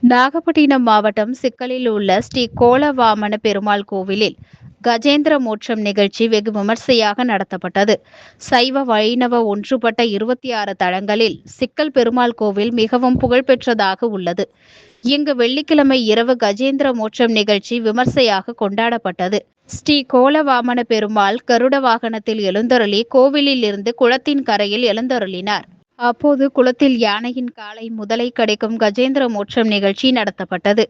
நாகப்பட்டினம் மாவட்டம் சிக்கலில் உள்ள ஸ்ரீ கோலவாமன பெருமாள் கோவிலில் கஜேந்திர மோட்சம் நிகழ்ச்சி வெகு விமர்சையாக நடத்தப்பட்டது. சைவ வைணவ ஒன்றுபட்ட 26 தலங்களில் சிக்கல் பெருமாள் கோவில் மிகவும் புகழ்பெற்றதாக உள்ளது. இங்கு வெள்ளிக்கிழமை இரவு கஜேந்திர மோட்சம் நிகழ்ச்சி விமர்சையாக கொண்டாடப்பட்டது. ஸ்ரீ கோலவாமன பெருமாள் கருட வாகனத்தில் எழுந்தருளி கோவிலில் இருந்து குளத்தின் கரையில் எழுந்தருளினார். அப்போது குளத்தில் யானையின் காலை முதலை கிடைக்கும் கஜேந்திர மோட்சம் நிகழ்ச்சி நடத்தப்பட்டது.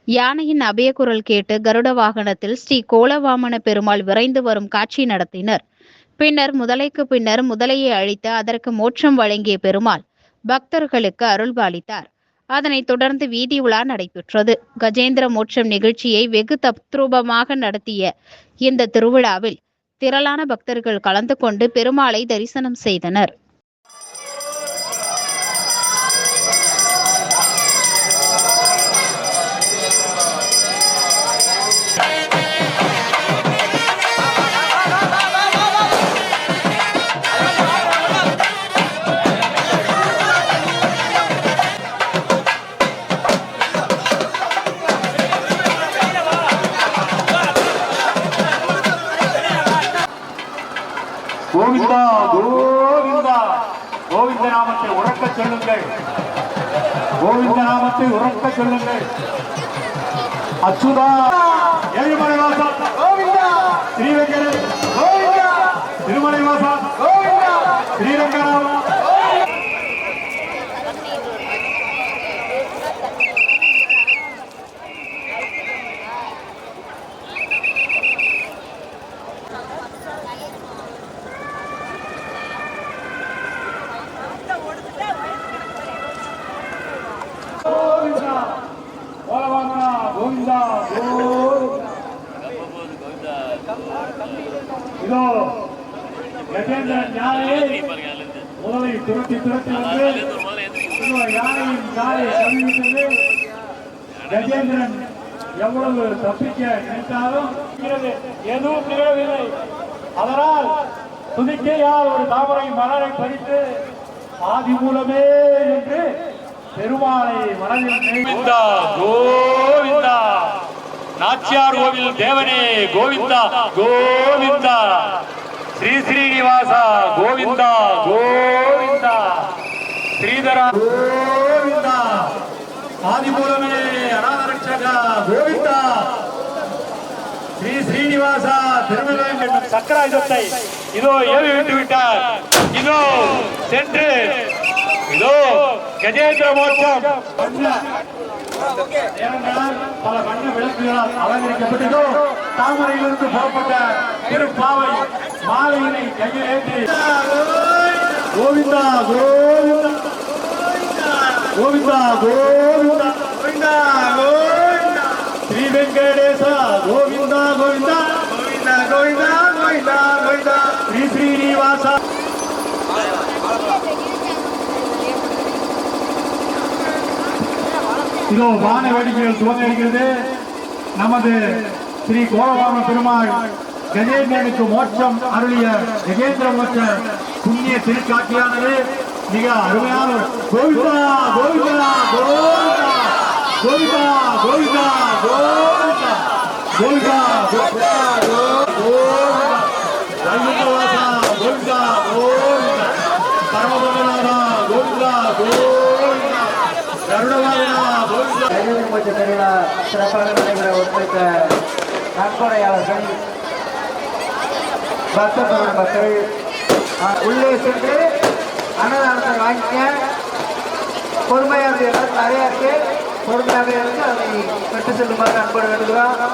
யானையின் அபயக்குரல் கேட்டு கருட வாகனத்தில் ஸ்ரீ கோலவாமன பெருமாள் விரைந்து வரும் காட்சி நடத்தினர். பின்னர் முதலையை அழித்து அதற்கு மோட்சம் வழங்கிய பெருமாள் பக்தர்களுக்கு அருள்பாலித்தார். அதனைத் தொடர்ந்து வீதி உலா நடைபெற்றது. கஜேந்திர மோட்சம் நிகழ்ச்சியை வெகு தத்ரூபமாக நடத்திய இந்த திருவிழாவில் திரளான பக்தர்கள் கலந்து கொண்டு பெருமாளை தரிசனம் செய்தனர். கோவிந்தா கோவிந்தா கோவிந்த நாமத்தை உறக்க சொல்லுங்கள். கோவிந்த நாமத்தை உறக்க சொல்லுங்கள். அச்சுதா ஏழுமலை வாசா கோவிந்தா, ஸ்ரீரங்கரே கோவிந்தா, திருமலை வாசா கோவிந்தா, ஸ்ரீரங்கராமா. கோவிந்தா இதோ கஜேந்திரன் யானையை முதலை துரத்தி வந்து யானையின் காலை கவிழ்வித்தது. கஜேந்திரன் எவ்வளவு தப்பிக்க நினைத்தாலும் எதுவும் நிகழவில்லை. அதனால் துதிக்கையால் ஒரு தாமரை மலரை பறித்து ஆதி மூலமே என்று பெருமாளை மனதில் கோவிந்தா கோவிந்தா, நாச்சியார் கோவில் தேவனே கோவிந்தா கோவிந்தா, ஸ்ரீ ஸ்ரீனிவாசா கோவிந்தா கோவிந்தா, ஸ்ரீதரா கோவிந்தா, ஆதிமூலமே அநாதரட்சகா கோவிந்தா, ஸ்ரீ ஸ்ரீனிவாசா திருமலை சக்கராயுதத்தை இதோ ஏவி விட்டு விட்டார். இதோ சென்று இதோ கஜேந்திர மோட்சம் பல வண்ண விளக்குகளால் அலங்கரிக்கப்பட்டதோ தாமரையிலிருந்து புறப்பட்ட திருப்பாவை மாலையினை கையில் ஏற்றி கோவிந்தா கோவிந்தா கோவிந்தா கோவிந்தா கோவிந்தா கோவிந்தா, ஸ்ரீ வெங்கடேசா கோவிந்தா கோவிந்தா கோவிந்தா கோவிந்தா கோவிந்தா கோவிந்தா, ஸ்ரீ ஸ்ரீனிவாசா. இதோ வான வேடிக்கைகள் துவங்க இருக்கிறது. நமது ஸ்ரீ கோலவாமன பெருமாள் கஜேந்திரனுக்கு மோட்சம் அருளிய கஜேந்திர மோட்ச புண்ணிய திருக்காட்சியானது மிக அருமையான கோவிந்தா கோவிந்தா கோவிந்தா கோவிந்தா கோவிந்தா கோவிந்தா கோவிந்தா கோவிந்தா கோவிந்தா கோவிந்தா கோவிந்தா பரமபதநாதா கோவிந்தா கோவிந்தா கருடவாயனா சிறப்பாக நடைபெற ஒத்துழைத்த நன்கொடையாளர்கள் மக்கள் உள்ளே சென்று அன்னதானத்தை வாங்கிக்க. பொறுமையாக நிறைய இருக்கு. பொறுமையாக இருந்து அதை பெற்று செல்லுமாறு அன்போடு வேண்டுகிறோம்.